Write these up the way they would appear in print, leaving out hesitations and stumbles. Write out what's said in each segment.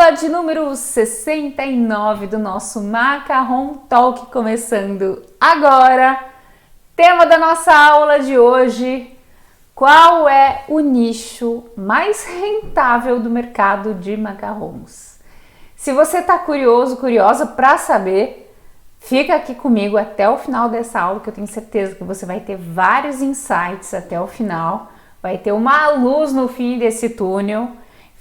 Aula de número 69 do nosso Macarrão Talk começando agora. Tema da nossa aula de hoje: qual é o nicho mais rentável do mercado de macarrons? Se você está curioso, curiosa para saber, fica aqui comigo até o final dessa aula, que eu tenho certeza que você vai ter vários insights até o final, vai ter uma luz no fim desse túnel.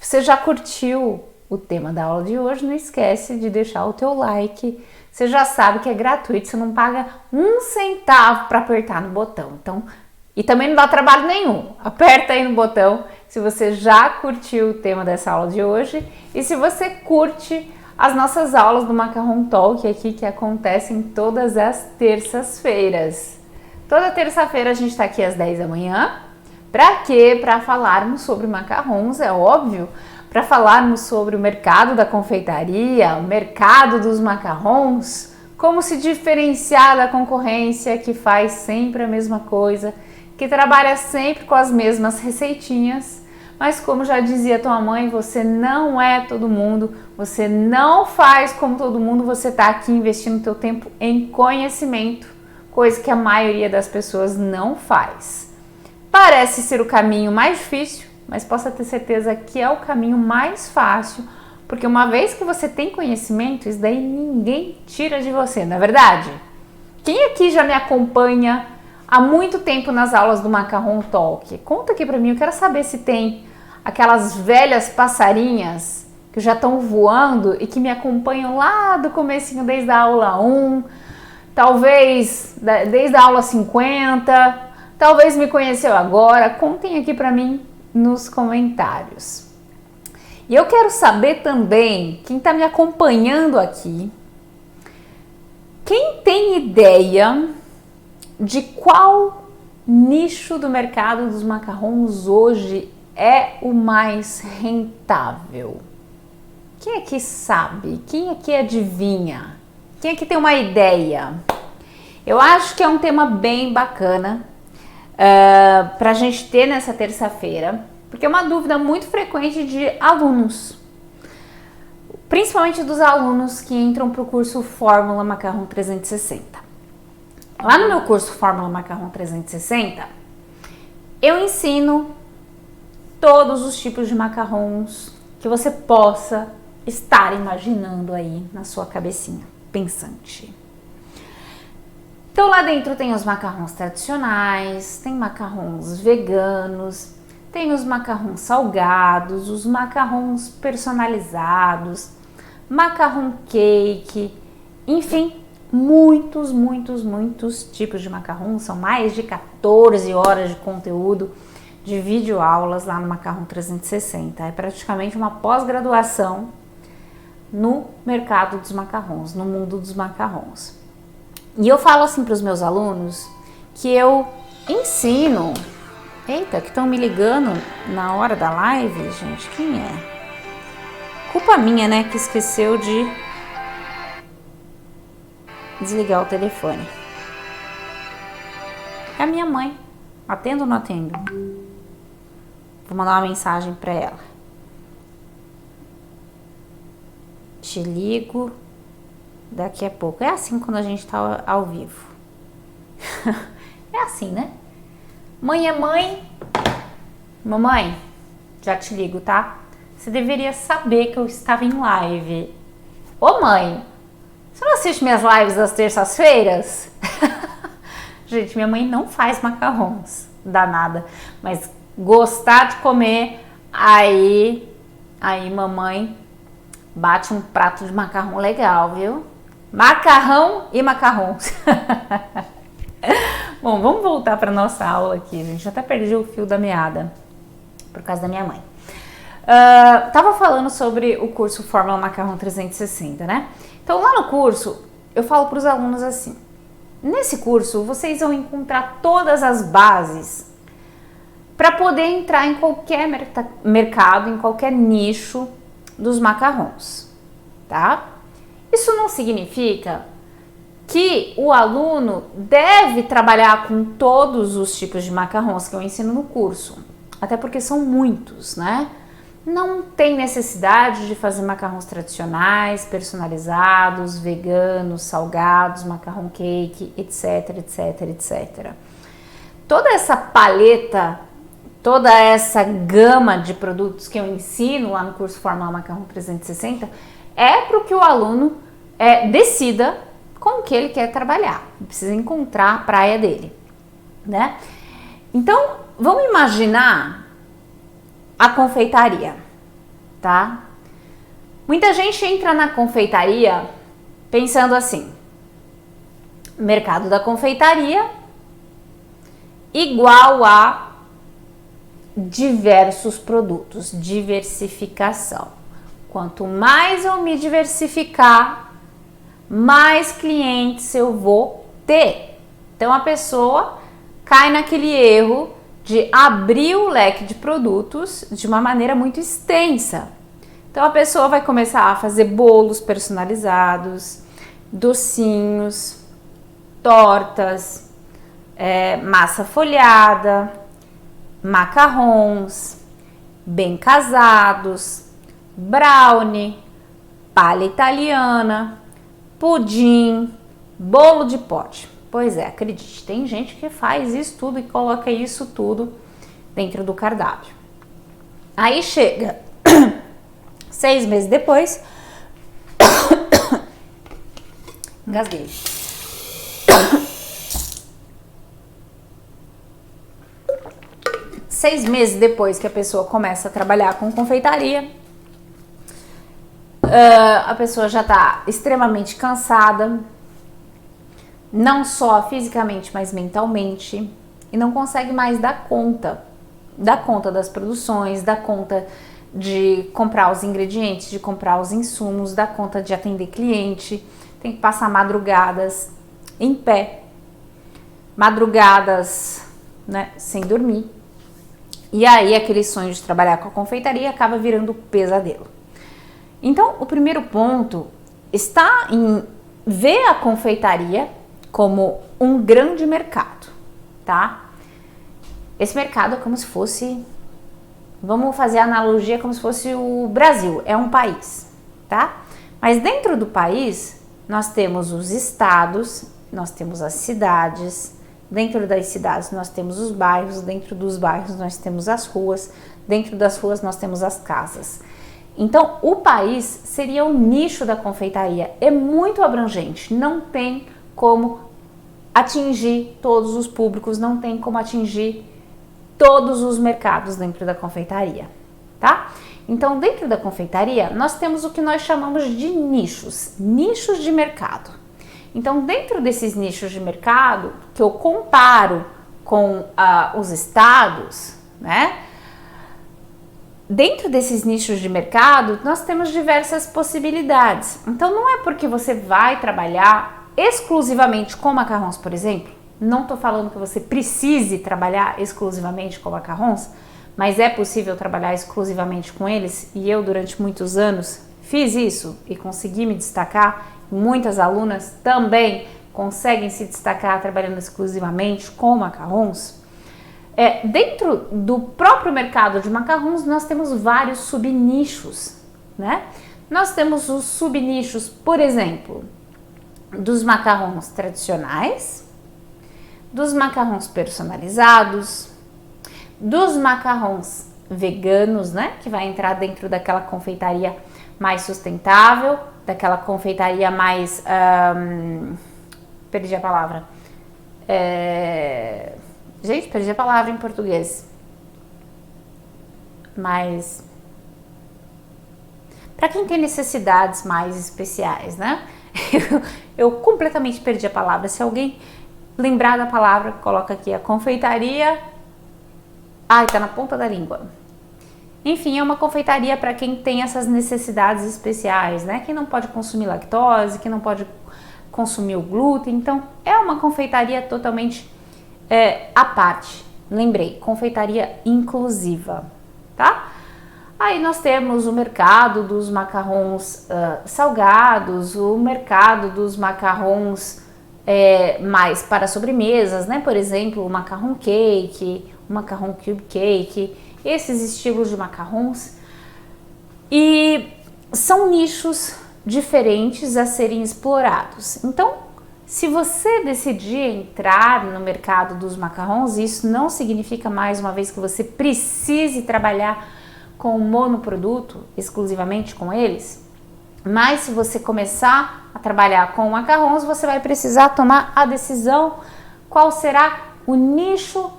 Você já curtiu o tema da aula de hoje? Não esquece de deixar o teu like. Você já sabe que é gratuito, você não paga um centavo para apertar no botão. Então, e também não dá trabalho nenhum. Aperta aí no botão se você já curtiu o tema dessa aula de hoje e se você curte as nossas aulas do Macarrão Talk aqui, que acontecem todas as terças-feiras. Toda terça-feira a gente está aqui às 10 da manhã. Para quê? Para falarmos sobre macarrons, é óbvio, para falarmos sobre o mercado da confeitaria, o mercado dos macarrons, como se diferenciar da concorrência que faz sempre a mesma coisa, que trabalha sempre com as mesmas receitinhas, mas como já dizia tua mãe, você não é todo mundo, você não faz como todo mundo, você está aqui investindo teu tempo em conhecimento, coisa que a maioria das pessoas não faz. Parece ser o caminho mais difícil, mas possa ter certeza que é o caminho mais fácil, porque uma vez que você tem conhecimento, isso daí ninguém tira de você, não é verdade? Quem aqui já me acompanha há muito tempo nas aulas do Macarrão Talk? Conta aqui pra mim, eu quero saber se tem aquelas velhas passarinhas que já estão voando e que me acompanham lá do comecinho, desde a aula 1, talvez desde a aula 50... Talvez me conheceu agora, contem aqui para mim nos comentários. E eu quero saber também, quem está me acompanhando aqui, quem tem ideia de qual nicho do mercado dos macarrons hoje é o mais rentável? Quem aqui sabe? Quem aqui adivinha? Quem aqui tem uma ideia? Eu acho que é um tema bem bacana para a gente ter nessa terça-feira, porque é uma dúvida muito frequente de alunos, principalmente dos alunos que entram para o curso Fórmula Macarrão 360. Lá no meu curso Fórmula Macarrão 360, eu ensino todos os tipos de macarrons que você possa estar imaginando aí na sua cabecinha pensante. Então lá dentro tem os macarrons tradicionais, tem macarrons veganos, tem os macarrons salgados, os macarrons personalizados, macarrão cake, enfim, muitos tipos de macarrons. São mais de 14 horas de conteúdo de videoaulas lá no Macarrão 360. É praticamente uma pós-graduação no mercado dos macarrons, no mundo dos macarrons. E eu falo assim para os meus alunos que eu ensino... Eita, que estão me ligando na hora da live, gente, quem é? Culpa minha, né, que esqueceu de desligar o telefone. É a minha mãe. Atendo ou não atendo? Vou mandar uma mensagem para ela. Te ligo daqui a pouco. É assim quando a gente tá ao vivo. É assim, né? Mãe é mãe. Mamãe, já te ligo, tá? Você deveria saber que eu estava em live. Ô mãe, você não assiste minhas lives das terças-feiras? Gente, minha mãe não faz macarrons, danada. Mas gostar de comer, aí mamãe bate um prato de macarrão legal, viu? Macarrão e macarrons. Bom, vamos voltar para nossa aula aqui, gente. Já até perdi o fio da meada por causa da minha mãe. Tava falando sobre o curso Fórmula Macarrão 360, né? Então lá no curso eu falo para os alunos assim: nesse curso vocês vão encontrar todas as bases para poder entrar em qualquer mercado, em qualquer nicho dos macarrons, tá? Isso não significa que o aluno deve trabalhar com todos os tipos de macarrons que eu ensino no curso, até porque são muitos, né? não tem necessidade de fazer macarrões tradicionais, personalizados, veganos, salgados, macarrão cake, etc, etc, etc. Toda essa paleta, toda essa gama de produtos que eu ensino lá no curso Fórmula Macarrão 360 é para que o aluno decida com o que ele quer trabalhar, precisa encontrar a praia dele, né? Então, vamos imaginar a confeitaria, tá? Muita gente entra na confeitaria pensando assim: mercado da confeitaria igual a diversos produtos, diversificação. Quanto mais eu me diversificar, mais clientes eu vou ter. Então a pessoa cai naquele erro de abrir o leque de produtos de uma maneira muito extensa. Então a pessoa vai começar a fazer bolos personalizados, docinhos, tortas, massa folhada, macarrons, bem casados, brownie, palha italiana, pudim, bolo de pote. Pois é, acredite, tem gente que faz isso tudo e coloca isso tudo dentro do cardápio. Aí chega 6 meses depois, engasguei. 6 meses depois que a pessoa começa a trabalhar com confeitaria, a pessoa já está extremamente cansada, não só fisicamente, mas mentalmente, e não consegue mais dar conta das produções, dar conta de comprar os ingredientes, de comprar os insumos, dar conta de atender cliente, tem que passar madrugadas em pé, madrugadas, né, sem dormir. E aí aquele sonho de trabalhar com a confeitaria acaba virando pesadelo. Então, o primeiro ponto está em ver a confeitaria como um grande mercado, tá? Esse mercado é como se fosse, vamos fazer a analogia como se fosse o Brasil, é um país, tá? Mas dentro do país, nós temos os estados, nós temos as cidades, dentro das cidades nós temos os bairros, dentro dos bairros nós temos as ruas, dentro das ruas nós temos as casas. Então, o país seria o nicho da confeitaria, é muito abrangente, não tem como atingir todos os públicos, não tem como atingir todos os mercados dentro da confeitaria, tá? Então, dentro da confeitaria, nós temos o que nós chamamos de nichos de mercado. Então, dentro desses nichos de mercado, que eu comparo com os estados, né? Dentro desses nichos de mercado, nós temos diversas possibilidades. Então, não é porque você vai trabalhar exclusivamente com macarrons, por exemplo. Não estou falando que você precise trabalhar exclusivamente com macarrons, mas é possível trabalhar exclusivamente com eles. E eu, durante muitos anos, fiz isso e consegui me destacar. Muitas alunas também conseguem se destacar trabalhando exclusivamente com macarrons. Dentro do próprio mercado de macarrons, nós temos vários subnichos, né? Nós temos os subnichos, por exemplo, dos macarrons tradicionais, dos macarrons personalizados, dos macarrons veganos, né? Que vai entrar dentro daquela confeitaria mais sustentável, daquela confeitaria mais... perdi a palavra. Gente, perdi a palavra em português. Mas... para quem tem necessidades mais especiais, né? Eu completamente perdi a palavra. Se alguém lembrar da palavra, coloca aqui a confeitaria. Ai, tá na ponta da língua. Enfim, é uma confeitaria para quem tem essas necessidades especiais, né? Quem não pode consumir lactose, quem não pode consumir o glúten. Então, é uma confeitaria totalmente à parte. Lembrei, confeitaria inclusiva, tá? Aí nós temos o mercado dos macarrons salgados, o mercado dos macarrons mais para sobremesas, né? Por exemplo, o macarrão cake, o macarrão cube cake, esses estilos de macarrons. E são nichos diferentes a serem explorados. Então, se você decidir entrar no mercado dos macarrons, isso não significa, mais uma vez, que você precise trabalhar com monoproduto, exclusivamente com eles, mas se você começar a trabalhar com macarrons, você vai precisar tomar a decisão qual será o nicho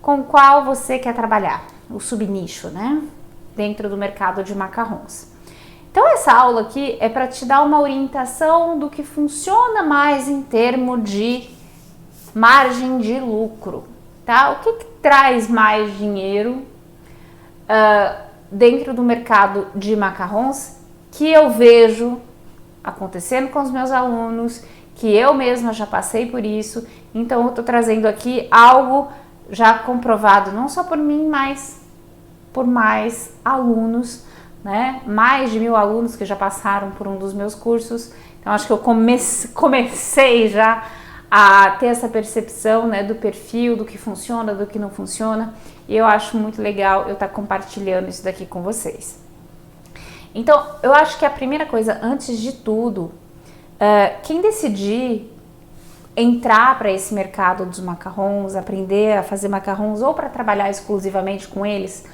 com qual você quer trabalhar, o subnicho, né, dentro do mercado de macarrons. Então essa aula aqui é para te dar uma orientação do que funciona mais em termos de margem de lucro, tá? O que traz mais dinheiro dentro do mercado de macarrons, que eu vejo acontecendo com os meus alunos, que eu mesma já passei por isso. Então eu tô trazendo aqui algo já comprovado, não só por mim, mas por mais alunos, né? Mais de 1000 alunos que já passaram por um dos meus cursos. Então acho que eu comecei já a ter essa percepção, né, do perfil, do que funciona, do que não funciona, e eu acho muito legal eu estar compartilhando isso daqui com vocês. Então eu acho que a primeira coisa, antes de tudo, quem decidir entrar para esse mercado dos macarrons, aprender a fazer macarrons ou para trabalhar exclusivamente com eles,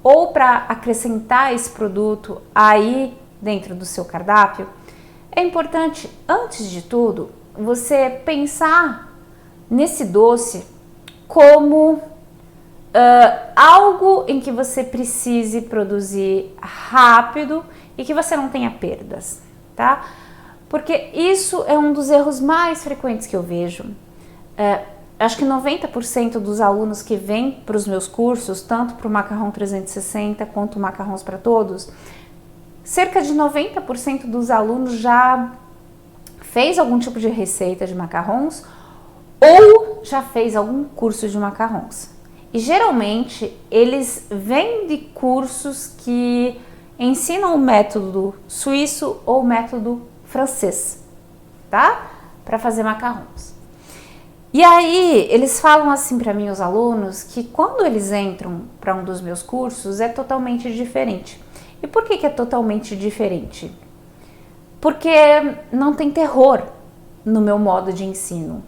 ou para acrescentar esse produto aí dentro do seu cardápio, é importante, antes de tudo, você pensar nesse doce como algo em que você precise produzir rápido e que você não tenha perdas, tá? Porque isso é um dos erros mais frequentes que eu vejo. Acho que 90% dos alunos que vêm para os meus cursos, tanto para o Macarrão 360 quanto o Macarrões para Todos, cerca de 90% dos alunos já fez algum tipo de receita de macarrons ou já fez algum curso de macarrons. E geralmente eles vêm de cursos que ensinam o método suíço ou o método francês, tá? Para fazer macarrons. E aí eles falam assim para mim, os alunos, que quando eles entram para um dos meus cursos é totalmente diferente. E por que é totalmente diferente? Porque não tem terror no meu modo de ensino.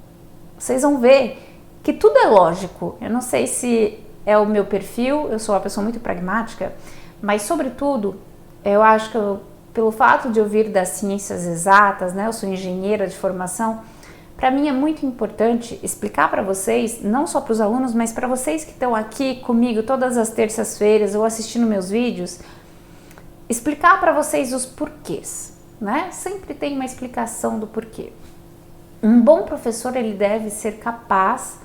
Vocês vão ver que tudo é lógico. Eu não sei se é o meu perfil, eu sou uma pessoa muito pragmática, mas sobretudo, eu acho que pelo fato de eu vir das ciências exatas, né, eu sou engenheira de formação, para mim é muito importante explicar para vocês, não só para os alunos, mas para vocês que estão aqui comigo todas as terças-feiras ou assistindo meus vídeos, explicar para vocês os porquês, né? Sempre tem uma explicação do porquê. Um bom professor, ele deve ser capaz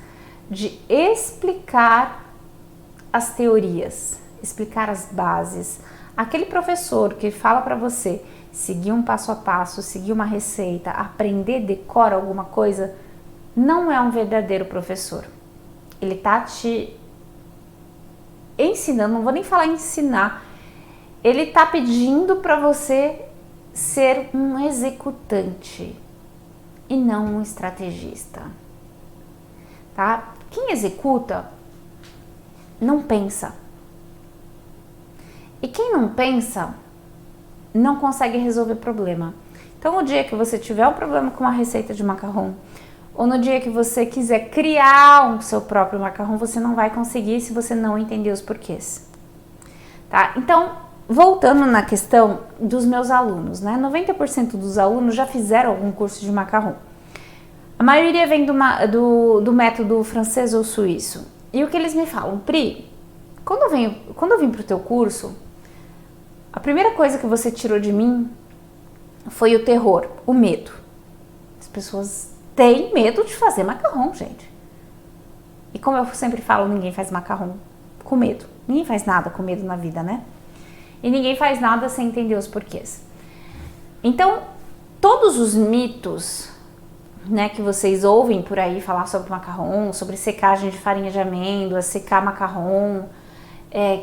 de explicar as teorias, explicar as bases. Aquele professor que fala para você seguir um passo a passo, seguir uma receita, aprender, decorar alguma coisa, não é um verdadeiro professor. Ele tá te ensinando, não vou nem falar ensinar, ele tá pedindo para você ser um executante e não um estrategista, tá? Quem executa não pensa. E quem não pensa não consegue resolver problema. Então, no dia que você tiver um problema com uma receita de macarrão, ou no dia que você quiser criar o seu próprio macarrão, você não vai conseguir se você não entender os porquês, tá? Então, voltando na questão dos meus alunos, né? 90% dos alunos já fizeram algum curso de macarrão. A maioria vem do método francês ou suíço. E o que eles me falam, Pri, quando eu vim para o teu curso, a primeira coisa que você tirou de mim foi o terror, o medo. As pessoas têm medo de fazer macarrão, gente. E como eu sempre falo, ninguém faz macarrão com medo. Ninguém faz nada com medo na vida, né? E ninguém faz nada sem entender os porquês. Então, todos os mitos, né, que vocês ouvem por aí falar sobre macarrão, sobre secagem de farinha de amêndoa, secar macarrão,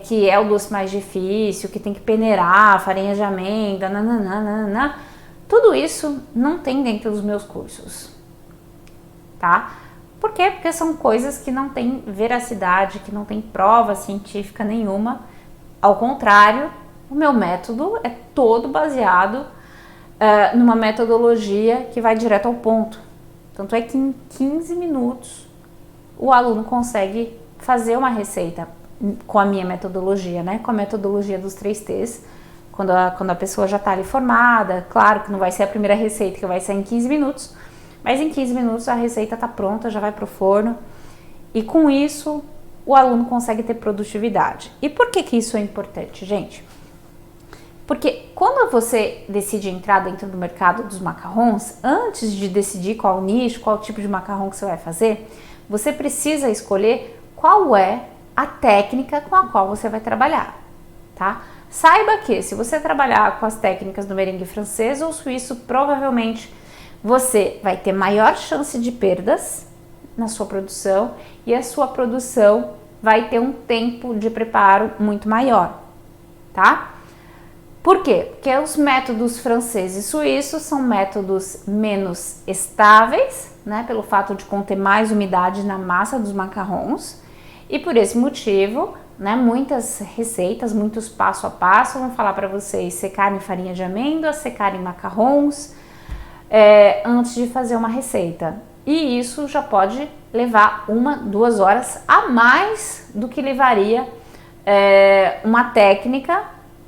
que é o doce mais difícil, que tem que peneirar a farinha de amêndoa, nananana, tudo isso não tem dentro dos meus cursos, tá? Por quê? Porque são coisas que não têm veracidade, que não tem prova científica nenhuma. Ao contrário, O meu método é todo baseado numa metodologia que vai direto ao ponto. Tanto é que em 15 minutos o aluno consegue fazer uma receita com a minha metodologia, né? Com a metodologia dos 3 T's. Quando a pessoa já está ali formada, claro que não vai ser a primeira receita que vai sair em 15 minutos, mas em 15 minutos a receita está pronta, já vai para o forno. E com isso o aluno consegue ter produtividade. E por que isso é importante, gente? Porque quando você decide entrar dentro do mercado dos macarrons, antes de decidir qual nicho, qual tipo de macarrão que você vai fazer, você precisa escolher qual é a técnica com a qual você vai trabalhar, tá? Saiba que se você trabalhar com as técnicas do merengue francês ou suíço, provavelmente você vai ter maior chance de perdas na sua produção e a sua produção vai ter um tempo de preparo muito maior, tá? Por quê? Porque os métodos francês e suíços são métodos menos estáveis, né, pelo fato de conter mais umidade na massa dos macarrons, e por esse motivo, né, muitas receitas, muitos passo a passo vão falar para vocês secarem farinha de amêndoa, secarem macarrons antes de fazer uma receita. E isso já pode levar 1-2 horas a mais do que levaria uma técnica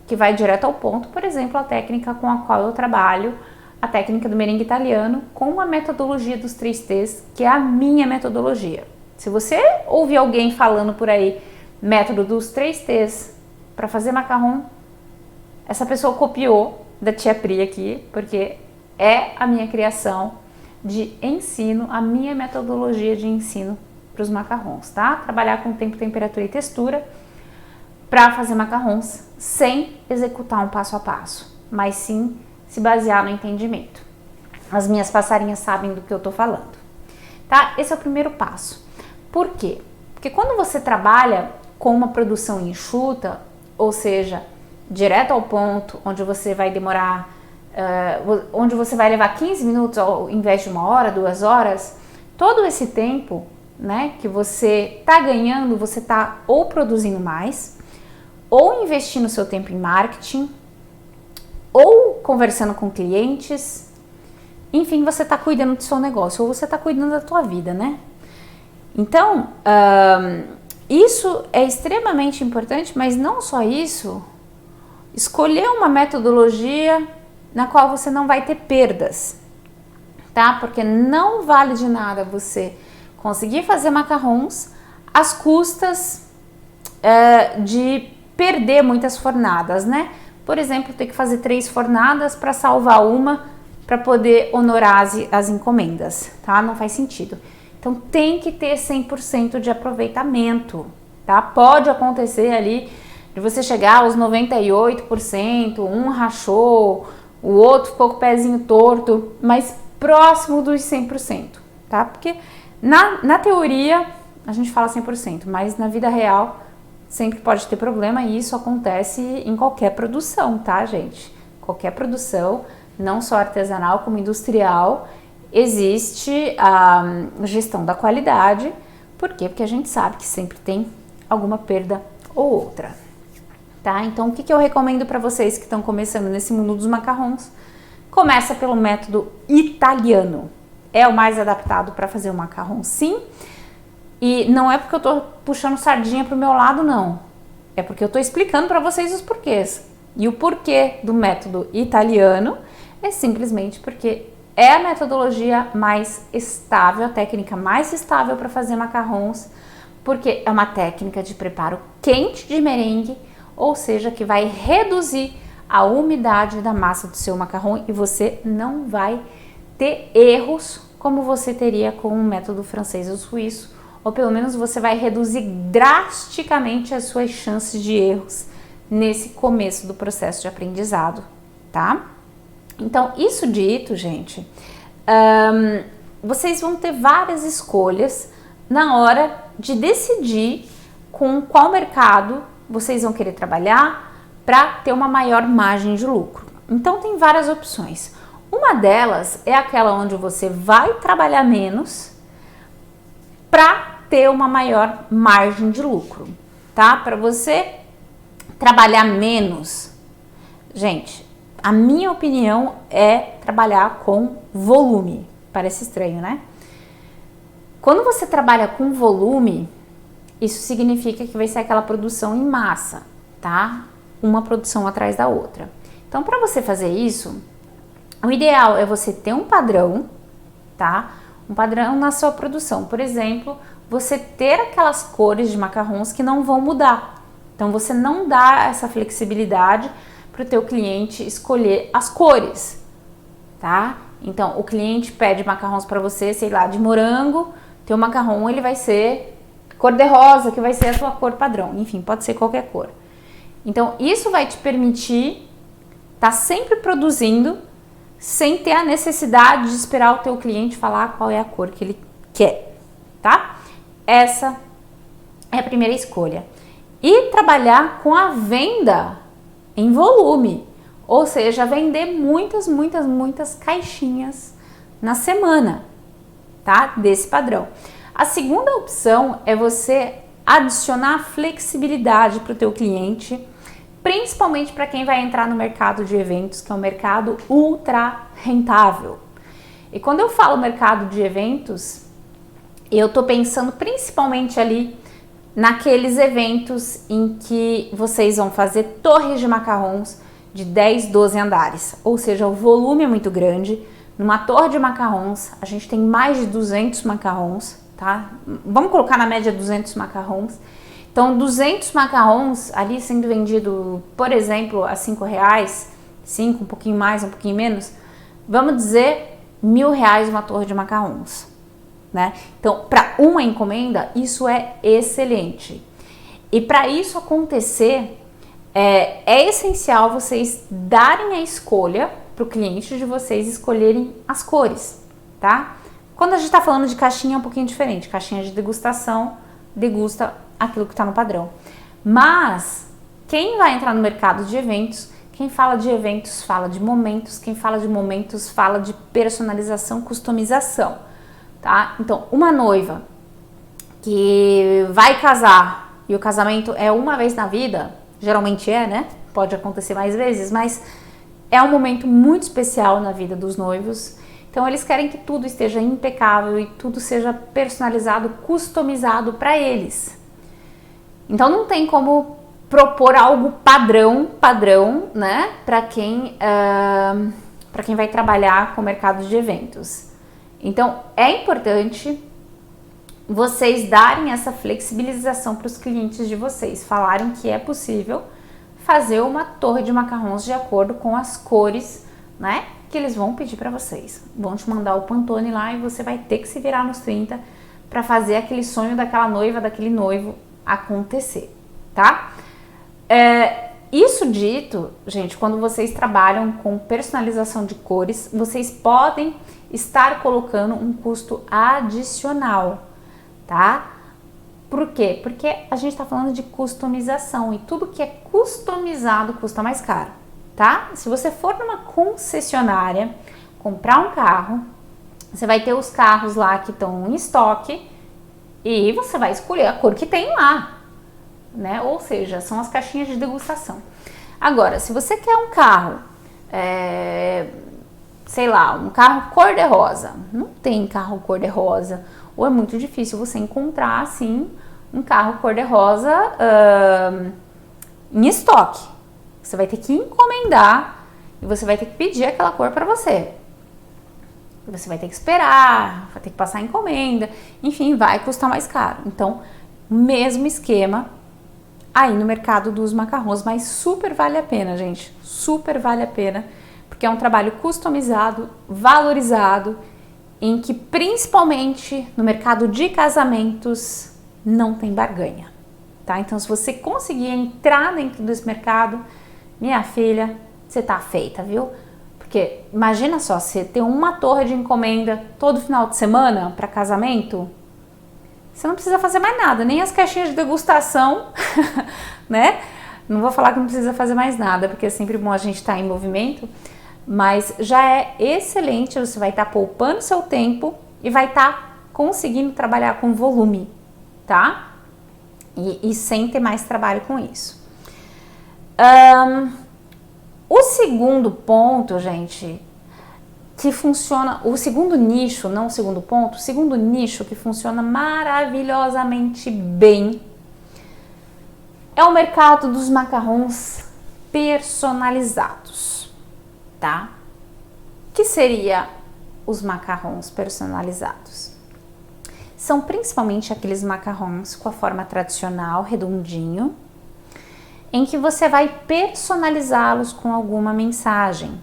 que vai direto ao ponto, por exemplo, a técnica com a qual eu trabalho, a técnica do merengue italiano, com a metodologia dos 3 T's, que é a minha metodologia. Se você ouvir alguém falando por aí, método dos 3 T's para fazer macarrão, essa pessoa copiou da tia Pri aqui, porque é a minha criação de ensino, a minha metodologia de ensino para os macarrons, tá? Trabalhar com tempo, temperatura e textura para fazer macarrons sem executar um passo a passo, mas sim se basear no entendimento. As minhas passarinhas sabem do que eu tô falando, tá? Esse é o primeiro passo. Por quê? Porque quando você trabalha com uma produção enxuta, ou seja, direto ao ponto, onde você vai demorar, onde você vai levar 15 minutos ao invés de 1 hora, 2 horas, todo esse tempo, né, que você tá ganhando, você tá ou produzindo mais, ou investindo seu tempo em marketing, ou conversando com clientes, enfim, você está cuidando do seu negócio, ou você está cuidando da tua vida, né? Então, isso é extremamente importante, mas não só isso, escolher uma metodologia na qual você não vai ter perdas, tá? Porque não vale de nada você conseguir fazer macarrons às custas de perder muitas fornadas, né? Por exemplo, ter que fazer 3 fornadas para salvar uma, para poder honorar as encomendas, tá? Não faz sentido. Então tem que ter 100% de aproveitamento, tá? Pode acontecer ali de você chegar aos 98%, um rachou, o outro ficou com o pezinho torto, mas próximo dos 100%, tá? Porque na teoria a gente fala 100%, mas na vida real sempre pode ter problema e isso acontece em qualquer produção, tá, gente? Qualquer produção, não só artesanal como industrial, existe a gestão da qualidade. Por quê? Porque a gente sabe que sempre tem alguma perda ou outra, tá? Então, o que eu recomendo para vocês que estão começando nesse mundo dos macarrons? Começa pelo método italiano. É o mais adaptado para fazer o macarrão, sim. E não é porque eu tô puxando sardinha pro meu lado, não. É porque eu tô explicando para vocês os porquês. E o porquê do método italiano é simplesmente porque é a metodologia mais estável, a técnica mais estável para fazer macarrons, porque é uma técnica de preparo quente de merengue, ou seja, que vai reduzir a umidade da massa do seu macarrão e você não vai ter erros como você teria com o método francês ou suíço, ou pelo menos você vai reduzir drasticamente as suas chances de erros nesse começo do processo de aprendizado, tá? Então, isso dito, gente, vocês vão ter várias escolhas na hora de decidir com qual mercado vocês vão querer trabalhar para ter uma maior margem de lucro. Então, tem várias opções. Uma delas é aquela onde você vai trabalhar menos para ter uma maior margem de lucro, tá? Para você trabalhar menos, Gente, a minha opinião é trabalhar com volume. Parece estranho, né? Quando você trabalha com volume, isso significa que vai ser aquela produção em massa, tá? Uma produção atrás da outra. Então, para você fazer isso, o ideal é você ter um padrão, tá? Um padrão na sua produção. Por exemplo, você ter aquelas cores de macarrons que não vão mudar. Então, você não dá essa flexibilidade para o teu cliente escolher as cores, tá? Então, o cliente pede macarrons para você, sei lá, de morango, teu macarrão ele vai ser cor de rosa, que vai ser a tua cor padrão. Enfim, pode ser qualquer cor. Então, isso vai te permitir estar sempre produzindo sem ter a necessidade de esperar o teu cliente falar qual é a cor que ele quer, tá? Essa é a primeira escolha. E trabalhar com a venda em volume, ou seja, vender muitas caixinhas na semana, tá? Desse padrão. A segunda opção é você adicionar flexibilidade para o teu cliente, principalmente para quem vai entrar no mercado de eventos, que é um mercado ultra rentável. E quando eu falo mercado de eventos, eu tô pensando principalmente ali naqueles eventos em que vocês vão fazer torres de macarrons de 10, 12 andares, ou seja, o volume é muito grande. Numa torre de macarrons, a gente tem mais de 200 macarrons, tá? Vamos colocar na média 200 macarrons. Então, 200 macarrons ali sendo vendido, por exemplo, a R$5, 5, um pouquinho mais, um pouquinho menos, vamos dizer R$1.000 uma torre de macarrons, né? Então, para uma encomenda, isso é excelente. E para isso acontecer, é essencial vocês darem a escolha para o cliente de vocês escolherem as cores, tá? Quando a gente está falando de caixinha é um pouquinho diferente. Caixinha de degustação, degusta aquilo que está no padrão. Mas quem vai entrar no mercado de eventos, quem fala de eventos fala de momentos, quem fala de momentos fala de personalização, customização, tá? Então, uma noiva que vai casar e o casamento é uma vez na vida, geralmente né? Pode acontecer mais vezes, mas é um momento muito especial na vida dos noivos. Então, eles querem que tudo esteja impecável e tudo seja personalizado, customizado para eles. Então, não tem como propor algo padrão, né? Para quem vai trabalhar com o mercado de eventos. Então, é importante vocês darem essa flexibilização para os clientes de vocês, falarem que é possível fazer uma torre de macarrons de acordo com as cores, né, que eles vão pedir para vocês. Vão te mandar o Pantone lá e você vai ter que se virar nos 30 para fazer aquele sonho daquela noiva, daquele noivo acontecer, tá? Isso dito, gente, quando vocês trabalham com personalização de cores, vocês podem estar colocando um custo adicional, tá? Por quê? Porque a gente tá falando de customização e tudo que é customizado custa mais caro, tá? Se você for numa concessionária comprar um carro, você vai ter os carros lá que estão em estoque e você vai escolher a cor que tem lá, né? Ou seja, são as caixinhas de degustação. Agora, se você quer um carro, sei lá, um carro cor-de-rosa, não tem carro cor-de-rosa, ou é muito difícil você encontrar, assim, um carro cor-de-rosa em estoque. Você vai ter que encomendar e você vai ter que pedir aquela cor para você. Você vai ter que esperar, vai ter que passar a encomenda, enfim, vai custar mais caro. Então, mesmo esquema aí no mercado dos macarrons, mas super vale a pena, gente, super vale a pena, porque é um trabalho customizado, valorizado, em que principalmente no mercado de casamentos não tem barganha, tá? Então, se você conseguir entrar dentro desse mercado, minha filha, você tá feita, viu? Porque imagina só, você ter uma torre de encomenda todo final de semana para casamento, você não precisa fazer mais nada, nem as caixinhas de degustação, né? Não vou falar que não precisa fazer mais nada, porque é sempre bom a gente estar em movimento, mas já é excelente, você vai estar poupando seu tempo e vai estar conseguindo trabalhar com volume, tá? E sem ter mais trabalho com isso. O segundo ponto, gente, que funciona, o segundo nicho, não o segundo ponto, o segundo nicho que funciona maravilhosamente bem é o mercado dos macarrons personalizados, tá? O que seria os macarrons personalizados? São principalmente aqueles macarrons com a forma tradicional, redondinho, em que você vai personalizá-los com alguma mensagem.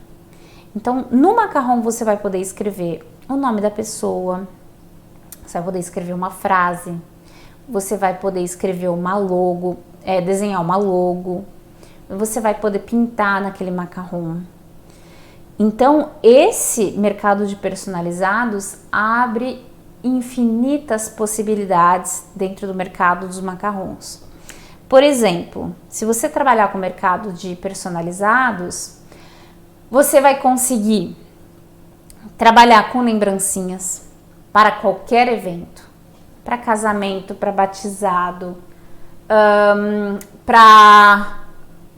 Então, no macarrão você vai poder escrever o nome da pessoa, você vai poder escrever uma frase, você vai poder escrever uma logo, desenhar uma logo, você vai poder pintar naquele macarrão. Então, esse mercado de personalizados abre infinitas possibilidades dentro do mercado dos macarrons. Por exemplo, se você trabalhar com o mercado de personalizados, você vai conseguir trabalhar com lembrancinhas para qualquer evento, para casamento, para batizado, para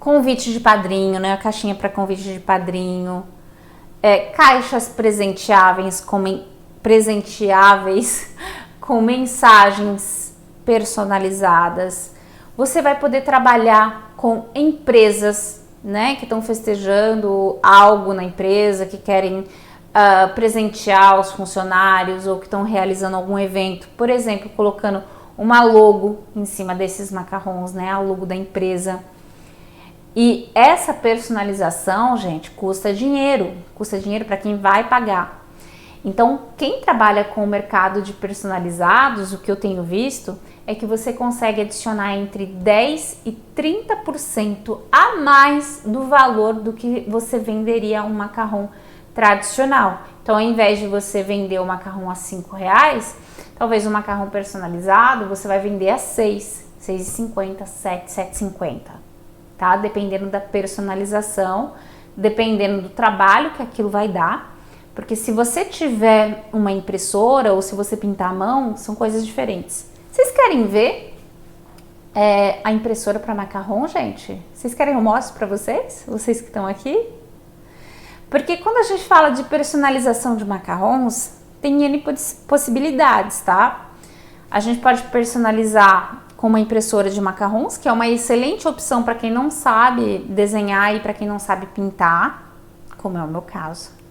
convite de padrinho, né? A caixinha para convite de padrinho, caixas presenteáveis com mensagens personalizadas. Você vai poder trabalhar com empresas, né, que estão festejando algo na empresa, que querem presentear os funcionários ou que estão realizando algum evento, por exemplo, colocando uma logo em cima desses macarrons, né, a logo da empresa. E essa personalização, gente, custa dinheiro para quem vai pagar. Então, quem trabalha com o mercado de personalizados, o que eu tenho visto é que você consegue adicionar entre 10% e 30% a mais do valor do que você venderia um macarrão tradicional. Então, ao invés de você vender o macarrão a R$5, talvez um macarrão personalizado você vai vender a R$6, R$6,50, R$7, R$7,50, tá? Dependendo da personalização, dependendo do trabalho que aquilo vai dar. Porque se você tiver uma impressora ou se você pintar à mão, são coisas diferentes. Vocês querem ver a impressora para macarrão, gente? Vocês querem que eu mostre para vocês? Vocês que estão aqui? Porque quando a gente fala de personalização de macarrons, tem N possibilidades, tá? A gente pode personalizar com uma impressora de macarrons, que é uma excelente opção para quem não sabe desenhar e para quem não sabe pintar, como é o meu caso.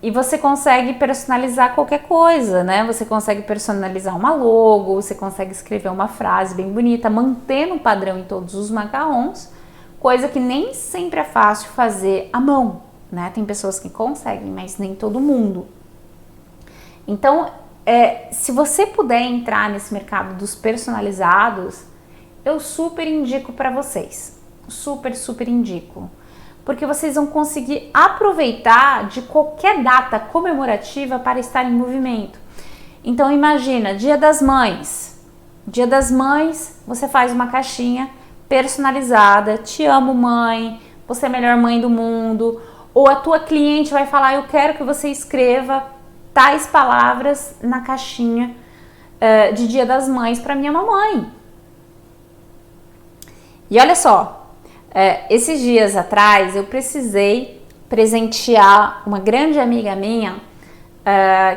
E você consegue personalizar qualquer coisa, né? Você consegue personalizar uma logo, você consegue escrever uma frase bem bonita, mantendo o padrão em todos os macarrons, coisa que nem sempre é fácil fazer à mão, né? Tem pessoas que conseguem, mas nem todo mundo. Então, se você puder entrar nesse mercado dos personalizados, eu super indico para vocês. Super indico. Porque vocês vão conseguir aproveitar de qualquer data comemorativa para estar em movimento. Então imagina, Dia das Mães. Dia das Mães, você faz uma caixinha personalizada, te amo mãe, você é a melhor mãe do mundo. Ou a tua cliente vai falar, eu quero que você escreva tais palavras na caixinha de Dia das Mães para minha mamãe. E olha só, esses dias atrás eu precisei presentear uma grande amiga minha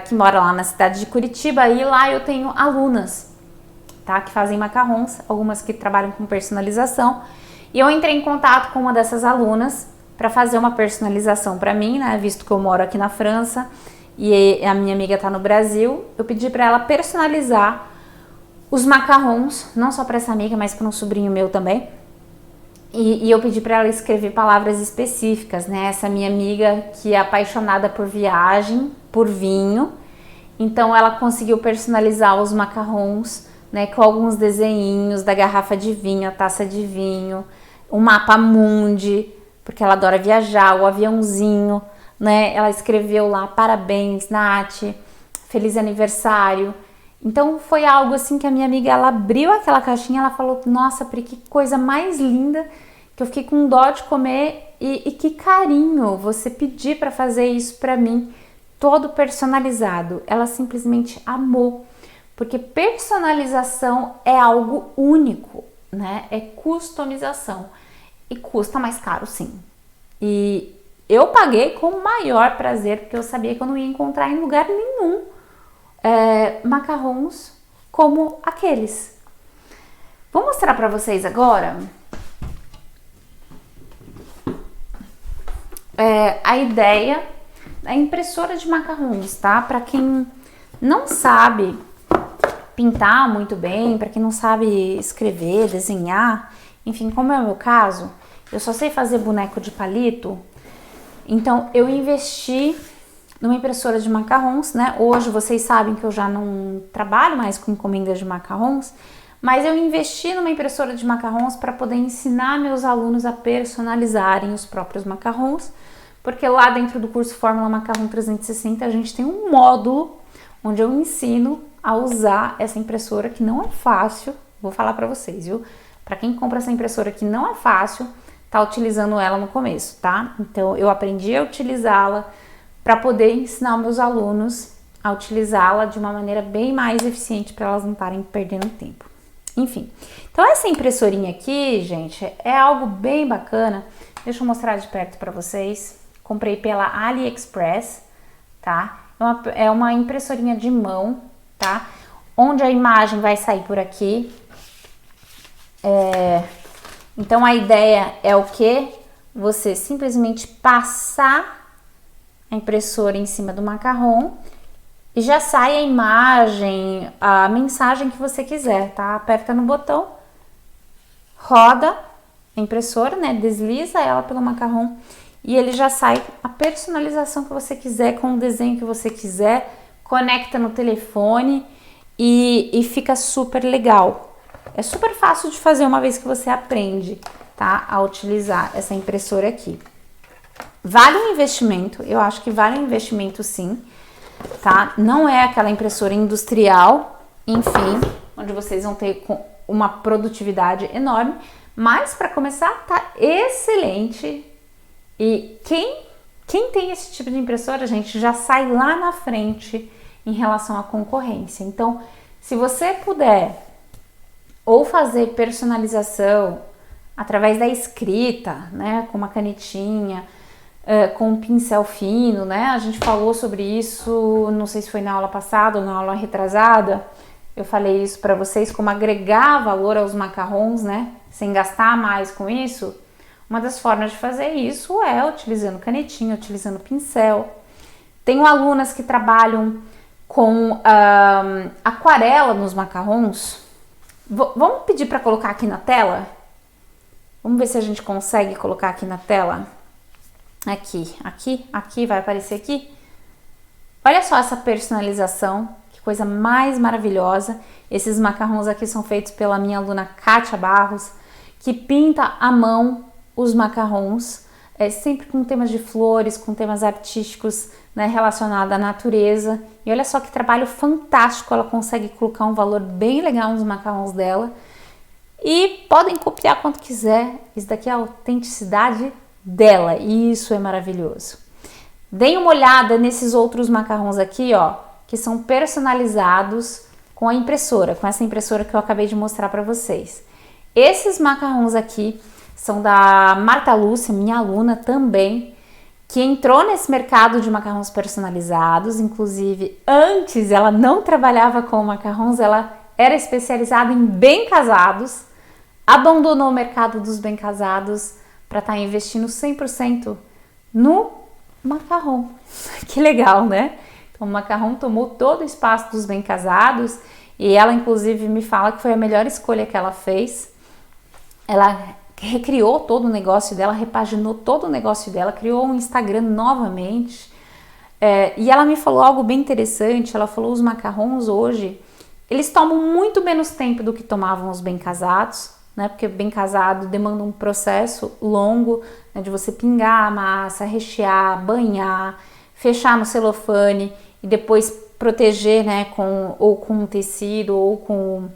que mora lá na cidade de Curitiba, e lá eu tenho alunas, tá, que fazem macarrons, algumas que trabalham com personalização, e eu entrei em contato com uma dessas alunas para fazer uma personalização para mim, né, visto que eu moro aqui na França e a minha amiga tá no Brasil. Eu pedi para ela personalizar os macarrons, não só para essa amiga, mas para um sobrinho meu também. E eu pedi para ela escrever palavras específicas, né? Essa minha amiga que é apaixonada por viagem, por vinho, então ela conseguiu personalizar os macarrons, né? Com alguns desenhinhos da garrafa de vinho, a taça de vinho, o mapa mundi, porque ela adora viajar, o aviãozinho, né? Ela escreveu lá, parabéns, Nath, feliz aniversário. Então foi algo assim que a minha amiga, ela abriu aquela caixinha, ela falou, nossa, Pri, que coisa mais linda, que eu fiquei com dó de comer, e que carinho você pedir para fazer isso para mim, todo personalizado. Ela simplesmente amou, porque personalização é algo único, né? É customização. E custa mais caro, sim. E eu paguei com o maior prazer, porque eu sabia que eu não ia encontrar em lugar nenhum macarrons como aqueles. Vou mostrar para vocês agora a ideia da impressora de macarrons, tá? Para quem não sabe pintar muito bem, para quem não sabe escrever, desenhar, enfim, como é o meu caso, eu só sei fazer boneco de palito, então eu investi numa impressora de macarrons, né? Hoje vocês sabem que eu já não trabalho mais com encomendas de macarrons, mas eu investi numa impressora de macarrons para poder ensinar meus alunos a personalizarem os próprios macarrons, porque lá dentro do curso Fórmula Macarrão 360 a gente tem um módulo onde eu ensino a usar essa impressora, que não é fácil, vou falar para vocês, viu? Para quem compra essa impressora que não é fácil, tá utilizando ela no começo, tá? Então eu aprendi a utilizá-la para poder ensinar meus alunos a utilizá-la de uma maneira bem mais eficiente para elas não estarem perdendo tempo. Enfim, então essa impressorinha aqui, gente, é algo bem bacana. Deixa eu mostrar de perto para vocês. Comprei pela AliExpress, tá? É uma impressorinha de mão, tá? Onde a imagem vai sair por aqui. Então a ideia é o que? Você simplesmente passar a impressora em cima do macarrão e já sai a imagem, a mensagem que você quiser, tá? Aperta no botão, roda a impressora, né? Desliza ela pelo macarrão e ele já sai a personalização que você quiser, com o desenho que você quiser, conecta no telefone e fica super legal. É super fácil de fazer uma vez que você aprende, tá? A utilizar essa impressora aqui. Vale um investimento, eu acho que vale um investimento sim, tá? Não é aquela impressora industrial, enfim, onde vocês vão ter uma produtividade enorme, mas para começar tá excelente. E quem tem esse tipo de impressora, gente, já sai lá na frente em relação à concorrência. Então, se você puder ou fazer personalização através da escrita, né, com uma canetinha, com um pincel fino, né, a gente falou sobre isso, não sei se foi na aula passada ou na aula retrasada, eu falei isso para vocês, como agregar valor aos macarrons, né, sem gastar mais com isso. Uma das formas de fazer isso é utilizando canetinha, utilizando pincel. Tenho alunas que trabalham com aquarela nos macarrons. Vamos pedir para colocar aqui na tela? Vamos ver se a gente consegue colocar aqui na tela. Aqui, vai aparecer aqui. Olha só essa personalização, que coisa mais maravilhosa. Esses macarrons aqui são feitos pela minha aluna Kátia Barros, que pinta à mão os macarrons, sempre com temas de flores, com temas artísticos, né, relacionados à natureza. E olha só que trabalho fantástico, ela consegue colocar um valor bem legal nos macarrons dela. E podem copiar quanto quiser, isso daqui é a autenticidade dela, e isso é maravilhoso. Deem uma olhada nesses outros macarrons aqui, ó, que são personalizados com a impressora, com essa impressora que eu acabei de mostrar para vocês. Esses macarrons aqui são da Marta Lúcia, minha aluna também, que entrou nesse mercado de macarrons personalizados. Inclusive, antes ela não trabalhava com macarrons, ela era especializada em bem casados, abandonou o mercado dos bem casados para estar investindo 100% no macarrão. Que legal, né? Então o macarrão tomou todo o espaço dos bem casados e ela inclusive me fala que foi a melhor escolha que ela fez. Ela recriou todo o negócio dela, repaginou todo o negócio dela, criou um Instagram novamente. E ela me falou algo bem interessante. Ela falou: os macarrons hoje, eles tomam muito menos tempo do que tomavam os bem casados, né? Porque bem casado demanda um processo longo, né, de você pingar a massa, rechear, banhar, fechar no celofane e depois proteger, né, ou com um tecido ou com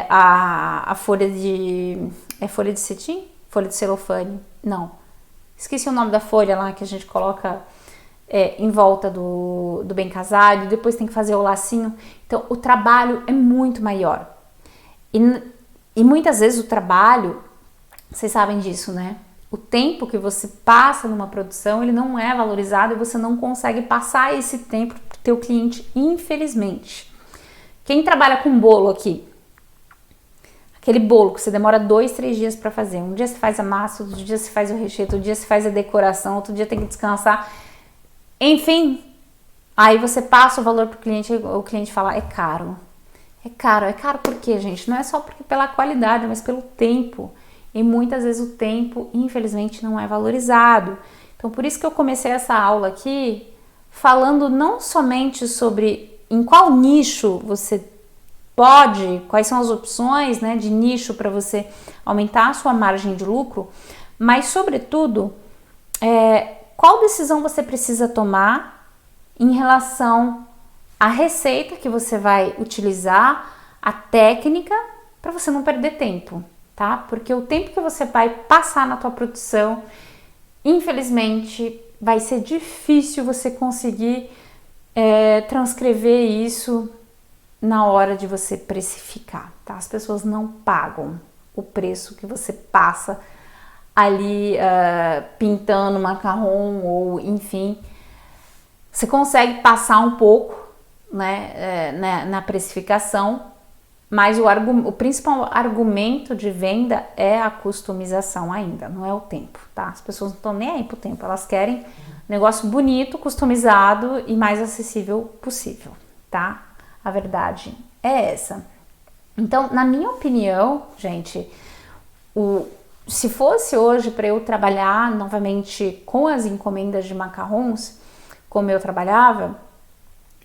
a folha de... folha de cetim? Folha de celofane? Não. Esqueci o nome da folha lá que a gente coloca em volta do bem casado, e depois tem que fazer o lacinho. Então o trabalho é muito maior. E muitas vezes o trabalho, vocês sabem disso, né? O tempo que você passa numa produção, ele não é valorizado e você não consegue passar esse tempo para o teu cliente, infelizmente. Quem trabalha com bolo aqui? Aquele bolo que você demora 2, 3 dias para fazer. Um dia você faz a massa, outro dia você faz o recheio, outro dia você faz a decoração, outro dia tem que descansar. Enfim, aí você passa o valor para o cliente fala, é caro. É caro. É caro por quê, gente? Não é só porque pela qualidade, mas pelo tempo. E muitas vezes o tempo, infelizmente, não é valorizado. Então, por isso que eu comecei essa aula aqui falando não somente sobre em qual nicho você pode, quais são as opções, né, de nicho para você aumentar a sua margem de lucro, mas, sobretudo, qual decisão você precisa tomar em relação à receita que você vai utilizar, a técnica, para você não perder tempo. Tá? Porque o tempo que você vai passar na tua produção, infelizmente, vai ser difícil você conseguir transcrever isso na hora de você precificar, tá? As pessoas não pagam o preço que você passa ali pintando macarrão ou enfim. Você consegue passar um pouco, né, na precificação, mas o principal argumento de venda é a customização ainda, não é o tempo, tá? As pessoas não estão nem aí pro tempo, elas querem negócio bonito, customizado e mais acessível possível, tá? A verdade é essa. Então, na minha opinião, gente, se fosse hoje para eu trabalhar novamente com as encomendas de macarrons, como eu trabalhava,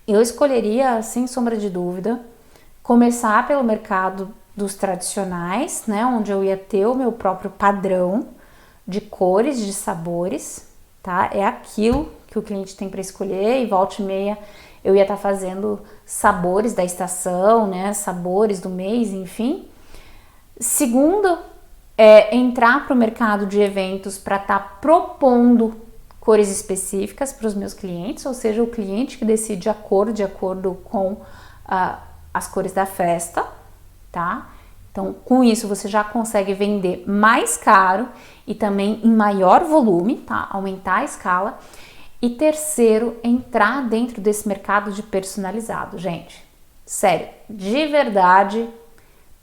eu escolheria, sem sombra de dúvida, começar pelo mercado dos tradicionais, né, onde eu ia ter o meu próprio padrão de cores, de sabores, tá? É aquilo que o cliente tem para escolher e volta e meia eu ia estar fazendo sabores da estação, né, sabores do mês, enfim. Segundo, entrar para o mercado de eventos para estar propondo cores específicas para os meus clientes, ou seja, o cliente que decide de acordo com as cores da festa, tá? Então, com isso você já consegue vender mais caro e também em maior volume, tá? Aumentar a escala. E terceiro, entrar dentro desse mercado de personalizado, gente. Sério, de verdade,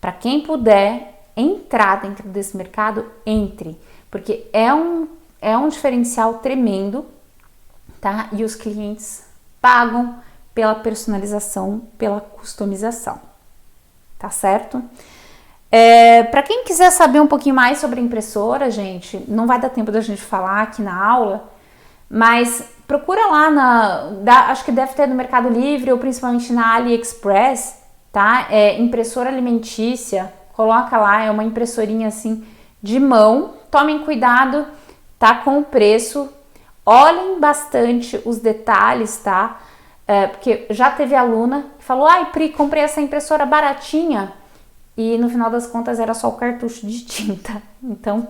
para quem puder entrar dentro desse mercado, entre, porque é um diferencial tremendo, tá? E os clientes pagam pela personalização, pela customização, tá certo? Para quem quiser saber um pouquinho mais sobre impressora, gente, não vai dar tempo da gente falar aqui na aula, mas procura lá acho que deve ter no Mercado Livre ou principalmente na AliExpress, tá? Impressora alimentícia, coloca lá, é uma impressorinha assim de mão. Tomem cuidado, tá, com o preço, olhem bastante os detalhes, tá? Porque já teve aluna que falou, ai Pri, comprei essa impressora baratinha e no final das contas era só o cartucho de tinta. Então,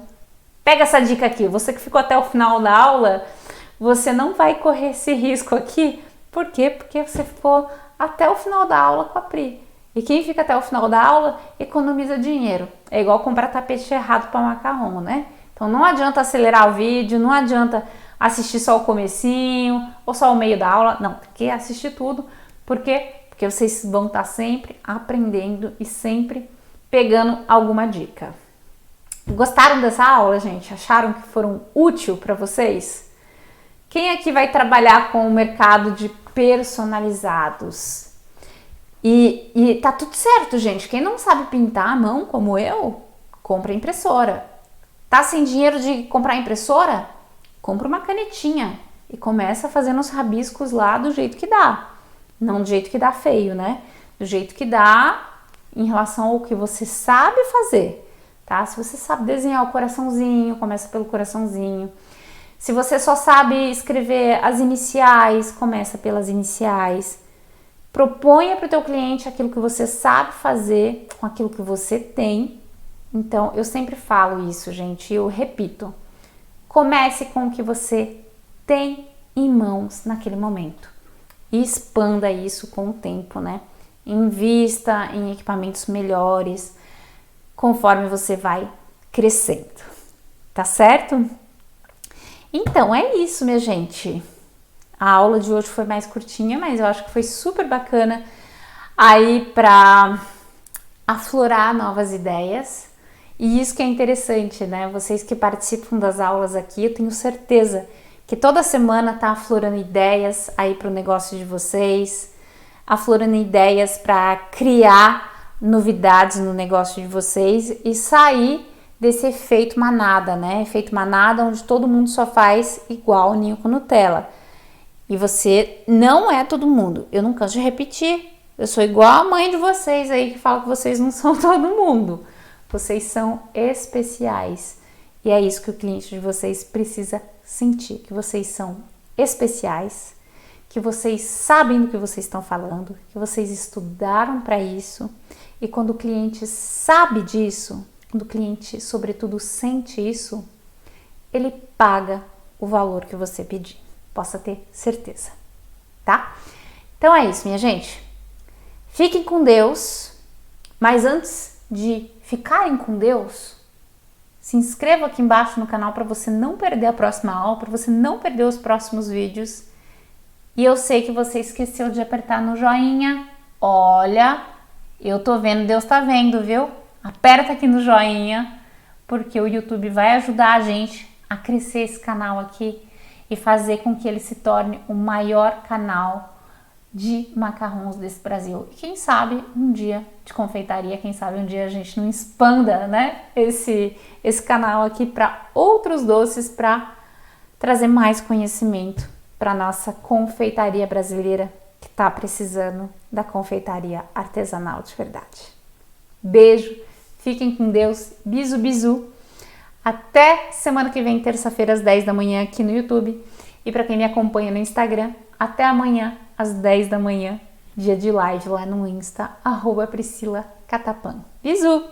pega essa dica aqui, você que ficou até o final da aula, você não vai correr esse risco aqui. Por quê? Porque você ficou até o final da aula com a Pri. E quem fica até o final da aula economiza dinheiro. É igual comprar tapete errado para macarrão, né? Então não adianta acelerar o vídeo, não adianta assistir só o comecinho ou só o meio da aula. Não, tem que assistir tudo. Por quê? Porque vocês vão estar sempre aprendendo e sempre pegando alguma dica. Gostaram dessa aula, gente? Acharam que foram útil para vocês? Quem aqui vai trabalhar com o mercado de personalizados? E tá tudo certo, gente. Quem não sabe pintar à mão, como eu, compra impressora. Tá sem dinheiro de comprar impressora? Compra uma canetinha e começa fazendo os rabiscos lá do jeito que dá. Não do jeito que dá feio, né? Do jeito que dá em relação ao que você sabe fazer, tá? Se você sabe desenhar o coraçãozinho, começa pelo coraçãozinho. Se você só sabe escrever as iniciais, começa pelas iniciais. Proponha para o teu cliente aquilo que você sabe fazer com aquilo que você tem. Então, eu sempre falo isso, gente, e eu repito. Comece com o que você tem em mãos naquele momento. E expanda isso com o tempo, né? Invista em equipamentos melhores. conforme você vai crescendo, tá certo? Então é isso, minha gente. A aula de hoje foi mais curtinha, mas eu acho que foi super bacana aí para aflorar novas ideias. E isso que é interessante, né? Vocês que participam das aulas aqui, eu tenho certeza que toda semana tá aflorando ideias aí para o negócio de vocês, aflorando ideias para criar novidades no negócio de vocês e sair desse efeito manada, né? Efeito manada onde todo mundo só faz igual ninho com Nutella. E você não é todo mundo. Eu não canso de repetir. Eu sou igual a mãe de vocês aí que fala que vocês não são todo mundo. Vocês são especiais. E é isso que o cliente de vocês precisa sentir. Que vocês são especiais. Que vocês sabem do que vocês estão falando. Que vocês estudaram para isso. E quando o cliente sabe disso, quando o cliente, sobretudo, sente isso, ele paga o valor que você pedir. Possa ter certeza, tá? Então é isso, minha gente. Fiquem com Deus, mas antes de ficarem com Deus, se inscreva aqui embaixo no canal para você não perder a próxima aula, para você não perder os próximos vídeos. E eu sei que você esqueceu de apertar no joinha. Olha, eu tô vendo, Deus tá vendo, viu? Aperta aqui no joinha, porque o YouTube vai ajudar a gente a crescer esse canal aqui e fazer com que ele se torne o maior canal de macarrons desse Brasil. E quem sabe um dia de confeitaria, quem sabe um dia a gente não expanda, né, esse canal aqui para outros doces, para trazer mais conhecimento para nossa confeitaria brasileira que está precisando da confeitaria artesanal de verdade. Beijo, fiquem com Deus, bisu bisu. Até semana que vem, terça-feira, às 10 da manhã aqui no YouTube. E para quem me acompanha no Instagram, até amanhã, às 10 da manhã, dia de live lá no Insta, @PriscilaCatapan. Bisu!